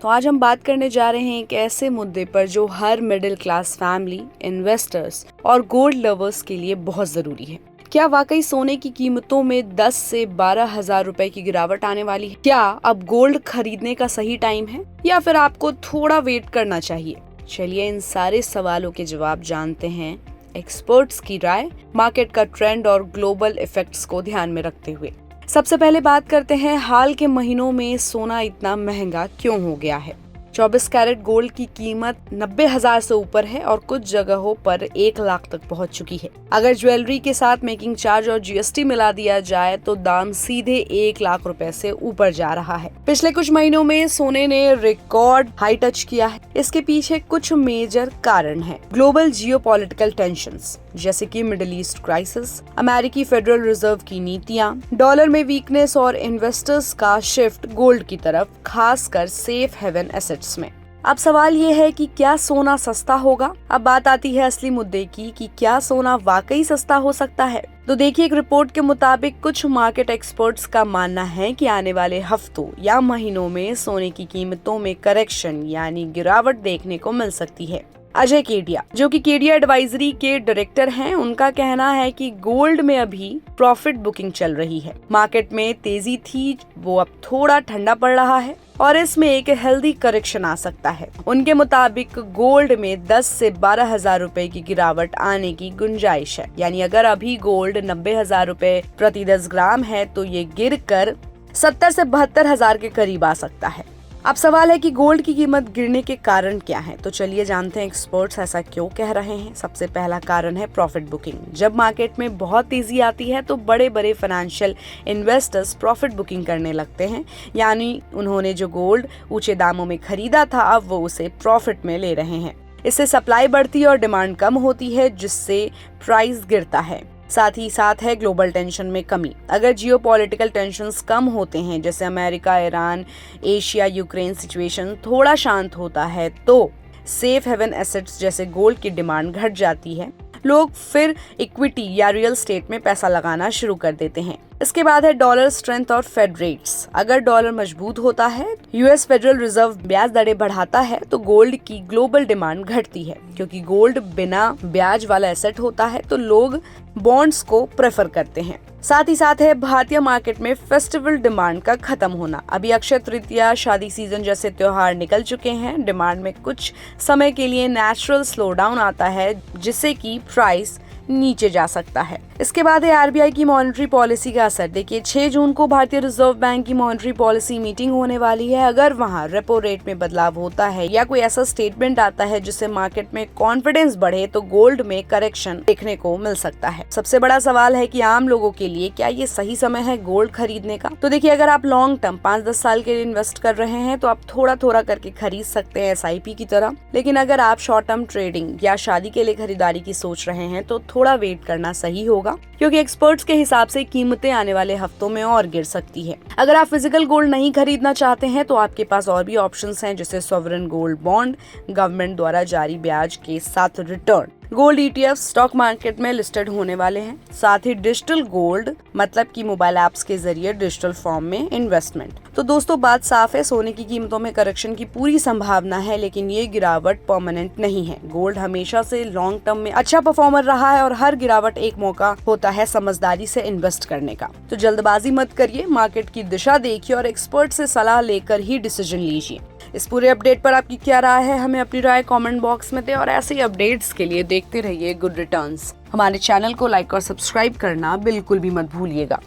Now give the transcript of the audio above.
तो आज हम बात करने जा रहे हैं एक ऐसे मुद्दे पर जो हर मिडिल क्लास फैमिली, इन्वेस्टर्स और गोल्ड लवर्स के लिए बहुत जरूरी है। क्या वाकई सोने की कीमतों में 10 से 12 हजार रुपए की गिरावट आने वाली है? क्या अब गोल्ड खरीदने का सही टाइम है या फिर आपको थोड़ा वेट करना चाहिए? चलिए इन सारे सवालों के जवाब जानते हैं एक्सपर्ट्स की राय, मार्केट का ट्रेंड और ग्लोबल इफेक्ट्स को ध्यान में रखते हुए। सबसे पहले बात करते हैं हाल के महीनों में सोना इतना महंगा क्यों हो गया है। 24 कैरेट गोल्ड की कीमत 90,000 से ऊपर है और कुछ जगहों पर 1 लाख तक पहुंच चुकी है। अगर ज्वेलरी के साथ मेकिंग चार्ज और जीएसटी मिला दिया जाए तो दाम सीधे 1 लाख रुपए से ऊपर जा रहा है। पिछले कुछ महीनों में सोने ने रिकॉर्ड हाई टच किया है। इसके पीछे कुछ मेजर कारण हैं। ग्लोबल जियोपॉलिटिकल टेंशंस जैसे कि मिडिल ईस्ट क्राइसिस, अमेरिकी फेडरल रिजर्व की नीतियां, डॉलर में वीकनेस और इन्वेस्टर्स का शिफ्ट गोल्ड की तरफ, खासकर सेफ हेवन एसेट्स में। अब सवाल ये है कि क्या सोना सस्ता होगा? अब बात आती है असली मुद्दे की कि क्या सोना वाकई सस्ता हो सकता है। तो देखिए, एक रिपोर्ट के मुताबिक कुछ मार्केट एक्सपर्ट्स का मानना है कि आने वाले हफ्तों या महीनों में सोने की कीमतों में करेक्शन यानी गिरावट देखने को मिल सकती है। अजय केडिया, जो कि केडिया एडवाइजरी के डायरेक्टर हैं, उनका कहना है कि गोल्ड में अभी प्रॉफिट बुकिंग चल रही है। मार्केट में तेजी थी, वो अब थोड़ा ठंडा पड़ रहा है और इसमें एक हेल्दी करेक्शन आ सकता है। उनके मुताबिक गोल्ड में 10 से 12 हजार रुपए की गिरावट आने की गुंजाइश है। यानी अगर अभी गोल्ड 90,000 रुपए प्रति 10 ग्राम है तो ये गिर कर 70 से 72 हजार के करीब आ सकता है। अब सवाल है कि गोल्ड की कीमत गिरने के कारण क्या हैं? तो चलिए जानते हैं एक्सपर्ट्स ऐसा क्यों कह रहे हैं। सबसे पहला कारण है प्रॉफिट बुकिंग। जब मार्केट में बहुत तेजी आती है तो बड़े बड़े फाइनेंशियल इन्वेस्टर्स प्रॉफिट बुकिंग करने लगते हैं, यानी उन्होंने जो गोल्ड ऊंचे दामों में खरीदा था अब वो उसे प्रॉफिट में ले रहे हैं। इससे सप्लाई बढ़ती है और डिमांड कम होती है, जिससे प्राइस गिरता है। साथ ही साथ है ग्लोबल टेंशन में कमी। अगर जियोपॉलिटिकल टेंशंस कम होते हैं, जैसे America, Iran, Asia, Ukraine situation थोड़ा शांत होता है, तो सेफ हेवन एसेट्स जैसे गोल्ड की डिमांड घट जाती है। लोग फिर इक्विटी या रियल एस्टेट में पैसा लगाना शुरू कर देते हैं। इसके बाद है डॉलर स्ट्रेंथ और फेड रेट्स। अगर डॉलर मजबूत होता है, यूएस फेडरल रिजर्व ब्याज दरें बढ़ाता है, तो गोल्ड की ग्लोबल डिमांड घटती है। क्योंकि गोल्ड बिना ब्याज वाला एसेट होता है तो लोग बॉन्ड्स को प्रेफर करते हैं। साथ ही साथ है भारतीय मार्केट में फेस्टिवल डिमांड का खत्म होना। अभी अक्षय तृतीया, शादी सीजन जैसे त्योहार निकल चुके हैं। डिमांड में कुछ समय के लिए नेचुरल स्लो डाउन आता है, जिससे कि प्राइस नीचे जा सकता है। इसके बाद है आरबीआई की मॉनेटरी पॉलिसी का असर। देखिए, 6 जून को भारतीय रिजर्व बैंक की मॉनेटरी पॉलिसी मीटिंग होने वाली है। अगर वहां रेपो रेट में बदलाव होता है या कोई ऐसा स्टेटमेंट आता है जिससे मार्केट में कॉन्फिडेंस बढ़े तो गोल्ड में करेक्शन देखने को मिल सकता है। सबसे बड़ा सवाल है कि आम लोगों के लिए क्या ये सही समय है गोल्ड खरीदने का? तो देखिए, अगर आप लॉन्ग टर्म 5-10 साल के लिए इन्वेस्ट कर रहे हैं तो आप थोड़ा थोड़ा करके खरीद सकते हैं एसआईपी की तरह। लेकिन अगर आप शॉर्ट टर्म ट्रेडिंग या शादी के लिए खरीदारी की सोच रहे हैं तो थोड़ा वेट करना सही होगा, क्योंकि एक्सपर्ट्स के हिसाब से कीमतें आने वाले हफ्तों में और गिर सकती है। अगर आप फिजिकल गोल्ड नहीं खरीदना चाहते हैं तो आपके पास और भी ऑप्शंस हैं, जैसे सॉवरेन गोल्ड बॉन्ड, गवर्नमेंट द्वारा जारी ब्याज के साथ return. Gold ETF stock market में लिस्टेड होने वाले हैं। साथ ही डिजिटल गोल्ड, मतलब कि मोबाइल ऐप्स के जरिए डिजिटल फॉर्म में इन्वेस्टमेंट। तो दोस्तों, बात साफ है, सोने की कीमतों में करेक्शन की पूरी संभावना है, लेकिन ये गिरावट परमानेंट नहीं है। गोल्ड हमेशा से लॉन्ग टर्म में अच्छा परफॉर्मर रहा है और हर गिरावट एक मौका होता है समझदारी से इन्वेस्ट करने का। तो जल्दबाजी मत करिए, मार्केट की दिशा देखिए और एक्सपर्ट से सलाह लेकर ही डिसीजन लीजिए। इस पूरे अपडेट पर आपकी क्या राय है? हमें अपनी राय कमेंट बॉक्स में दें और ऐसे ही अपडेट्स के लिए देखते रहिए गुड रिटर्न्स। हमारे चैनल को लाइक और सब्सक्राइब करना बिल्कुल भी मत भूलिएगा।